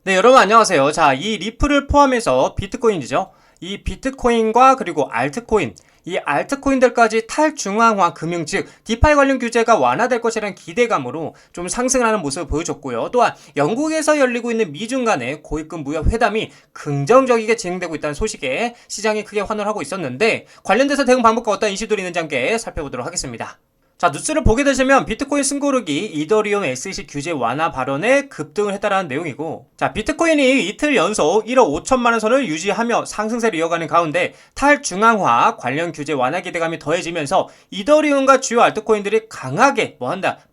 네, 여러분 안녕하세요. 자, 이 리플을 포함해서 비트코인이죠. 이 비트코인과 그리고 알트코인, 이 알트코인들까지 탈중앙화 금융 즉 디파이 관련 규제가 완화될 것이라는 기대감으로 좀 상승하는 모습을 보여줬고요. 또한 영국에서 열리고 있는 미중 간의 고위급 무역 회담이 긍정적이게 진행되고 있다는 소식에 시장이 크게 환호를 하고 있었는데 관련돼서 대응 방법과 어떤 이슈들이 있는지 함께 살펴보도록 하겠습니다. 자, 뉴스를 보게 되시면 비트코인 숨고르기, 이더리움 SEC 규제 완화 발언에 급등을 했다라는 내용이고, 자, 비트코인이 이틀 연속 1억 5천만 원 선을 유지하며 상승세를 이어가는 가운데 탈중앙화 관련 규제 완화 기대감이 더해지면서 이더리움과 주요 알트코인들이 강하게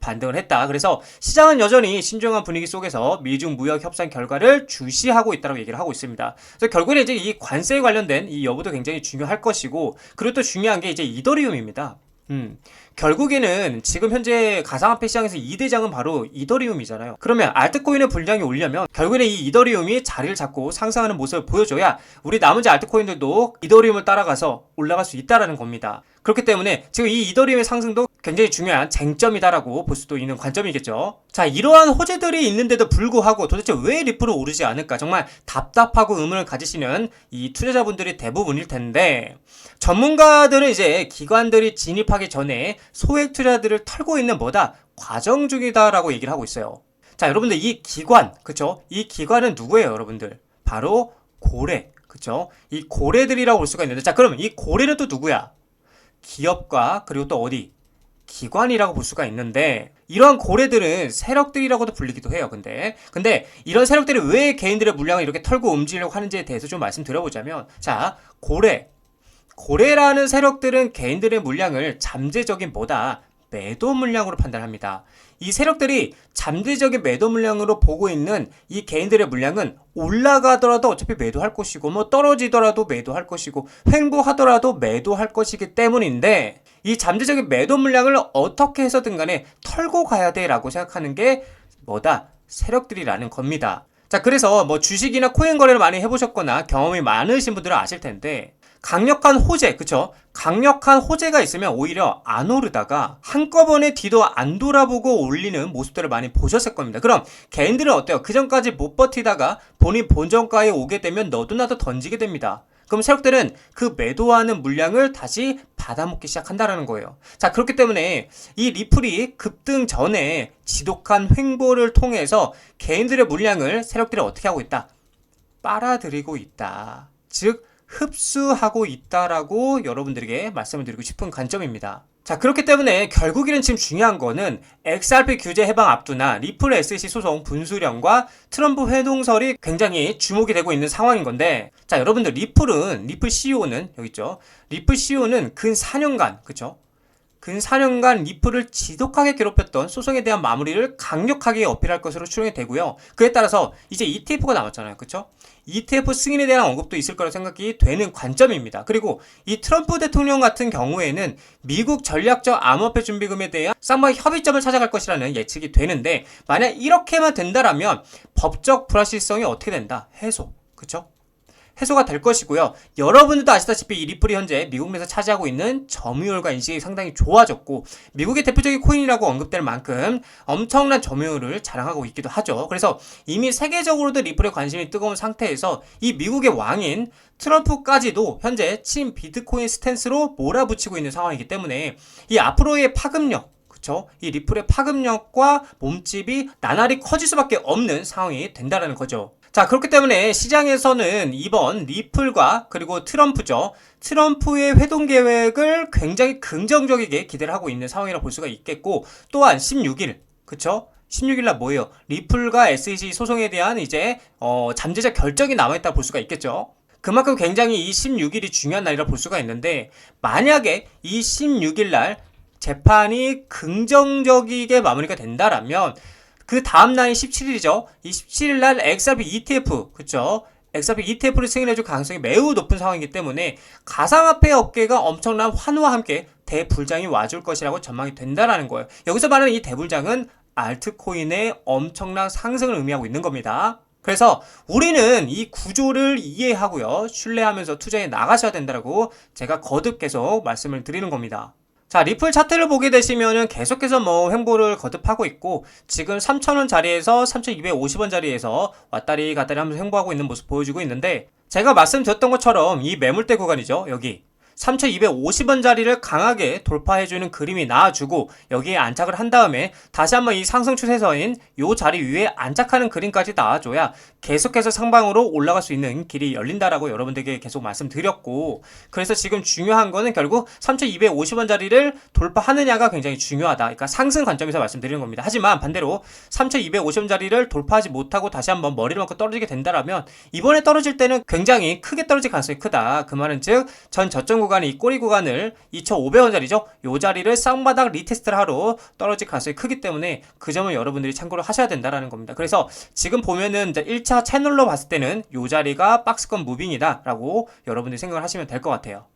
반등을 했다. 그래서 시장은 여전히 신중한 분위기 속에서 미중 무역 협상 결과를 주시하고 있다고 얘기를 하고 있습니다. 그래서 결국에 이제 이 관세에 관련된 이 여부도 굉장히 중요할 것이고, 그리고 또 중요한 게 이제 이더리움입니다. 결국에는 지금 현재 가상화폐 시장에서 2대장은 바로 이더리움이잖아요. 그러면 알트코인의 분량이 오려면 결국에는 이 이더리움이 자리를 잡고 상승하는 모습을 보여줘야 우리 나머지 알트코인들도 이더리움을 따라가서 올라갈 수 있다라는 겁니다. 그렇기 때문에 지금 이 이더리움의 상승도 굉장히 중요한 쟁점이다라고 볼 수도 있는 관점이겠죠. 자, 이러한 호재들이 있는데도 불구하고 도대체 왜 리플은 오르지 않을까? 정말 답답하고 의문을 가지시는 이 투자자분들이 대부분일 텐데, 전문가들은 이제 기관들이 진입하기 전에 소액 투자들을 털고 있는 뭐다? 과정 중이다라고 얘기를 하고 있어요. 자, 여러분들 이 기관, 그쵸? 이 기관은 누구예요, 여러분들? 바로 고래, 그쵸? 이 고래들이라고 볼 수가 있는데, 자, 그러면 이 고래는 또 누구야? 기업과 그리고 또 어디? 기관이라고 볼 수가 있는데, 이러한 고래들은 세력들이라고도 불리기도 해요. 근데 이런 세력들이 왜 개인들의 물량을 이렇게 털고 움직이려고 하는지에 대해서 좀 말씀드려보자면, 자, 고래라는 세력들은 개인들의 물량을 잠재적인 뭐다? 매도 물량으로 판단합니다. 이 세력들이 잠재적인 매도 물량으로 보고 있는 이 개인들의 물량은 올라가더라도 어차피 매도할 것이고, 뭐 떨어지더라도 매도할 것이고, 횡보하더라도 매도할 것이기 때문인데, 이 잠재적인 매도 물량을 어떻게 해서든 간에 털고 가야 돼 라고 생각하는 게 뭐다? 세력들이라는 겁니다. 자, 그래서 뭐 주식이나 코인 거래를 많이 해보셨거나 경험이 많으신 분들은 아실 텐데, 강력한 호재, 그쵸? 강력한 호재가 있으면 오히려 안 오르다가 한꺼번에 뒤도 안 돌아보고 올리는 모습들을 많이 보셨을 겁니다. 그럼 개인들은 어때요? 그 전까지 못 버티다가 본인 본전가에 오게 되면 너도 나도 던지게 됩니다. 그럼 세력들은 그 매도하는 물량을 다시 받아먹기 시작한다는 거예요. 자, 그렇기 때문에 이 리플이 급등 전에 지독한 횡보를 통해서 개인들의 물량을 세력들이 어떻게 하고 있다? 빨아들이고 있다. 즉 흡수하고 있다라고 여러분들에게 말씀을 드리고 싶은 관점입니다. 자, 그렇기 때문에 결국에는 지금 중요한 거는 XRP 규제 해방 앞두나 리플 SEC 소송 분수령과 트럼프 회동설이 굉장히 주목이 되고 있는 상황인 건데, 자, 여러분들 리플 CEO는 여기 있죠. 리플 CEO는 근 4년간, 그쵸? 근 4년간 리플을 지독하게 괴롭혔던 소송에 대한 마무리를 강력하게 어필할 것으로 추정이 되고요. 그에 따라서 이제 ETF가 나왔잖아요. 그쵸? ETF 승인에 대한 언급도 있을 거라 생각이 되는 관점입니다. 그리고 이 트럼프 대통령 같은 경우에는 미국 전략적 암호화폐 준비금에 대한 쌍방 협의점을 찾아갈 것이라는 예측이 되는데, 만약 이렇게만 된다라면 법적 불확실성이 어떻게 된다? 해소. 그쵸? 해소가 될 것이고요. 여러분들도 아시다시피 이 리플이 현재 미국 내에서 차지하고 있는 점유율과 인식이 상당히 좋아졌고, 미국의 대표적인 코인이라고 언급될 만큼 엄청난 점유율을 자랑하고 있기도 하죠. 그래서 이미 세계적으로도 리플에 관심이 뜨거운 상태에서 이 미국의 왕인 트럼프까지도 현재 친 비트코인 스탠스로 몰아붙이고 있는 상황이기 때문에 이 앞으로의 파급력, 그쵸? 이 리플의 파급력과 몸집이 나날이 커질 수밖에 없는 상황이 된다는 거죠. 자, 그렇기 때문에 시장에서는 이번 리플과 그리고 트럼프죠. 트럼프의 회동 계획을 굉장히 긍정적이게 기대를 하고 있는 상황이라 볼 수가 있겠고, 또한 16일, 그쵸? 16일날 뭐예요? 리플과 SEC 소송에 대한 이제 잠재적 결정이 남아있다 볼 수가 있겠죠. 그만큼 굉장히 이 16일이 중요한 날이라 볼 수가 있는데, 만약에 이 16일날 재판이 긍정적이게 마무리가 된다라면 그 다음 날인 17일이죠. 이 17일날 XRP ETF, 그쵸? XRP ETF를 승인해줄 가능성이 매우 높은 상황이기 때문에 가상화폐 업계가 엄청난 환호와 함께 대불장이 와줄 것이라고 전망이 된다라는 거예요. 여기서 말하는 이 대불장은 알트코인의 엄청난 상승을 의미하고 있는 겁니다. 그래서 우리는 이 구조를 이해하고요, 신뢰하면서 투자에 나가셔야 된다고 제가 거듭 계속 말씀을 드리는 겁니다. 자, 리플 차트를 보게 되시면은 계속해서 뭐 횡보를 거듭하고 있고, 지금 3,000원 자리에서 3,250원 자리에서 왔다리 갔다리 하면서 횡보하고 있는 모습 보여주고 있는데, 제가 말씀드렸던 것처럼 이 매물대 구간이죠. 여기 3,250원 자리를 강하게 돌파해주는 그림이 나와주고 여기에 안착을 한 다음에 다시 한번 이 상승 추세선인 요 자리 위에 안착하는 그림까지 나와줘야 계속해서 상방으로 올라갈 수 있는 길이 열린다라고 여러분들에게 계속 말씀드렸고, 그래서 지금 중요한 거는 결국 3,250원 자리를 돌파하느냐가 굉장히 중요하다. 그러니까 상승 관점에서 말씀드리는 겁니다. 하지만 반대로 3,250원 자리를 돌파하지 못하고 다시 한번 머리를 맞고 떨어지게 된다라면 이번에 떨어질 때는 굉장히 크게 떨어질 가능성이 크다. 그 말은 즉 전 저점 구간이 이 꼬리 구간을 2,500원짜리죠. 요 자리를 쌍바닥 리테스트를 하러 떨어질 가능성이 크기 때문에 그 점을 여러분들이 참고를 하셔야 된다라는 겁니다. 그래서 지금 보면은 1차 채널로 봤을 때는 요 자리가 박스권 무빙이다 라고 여러분들이 생각을 하시면 될 것 같아요.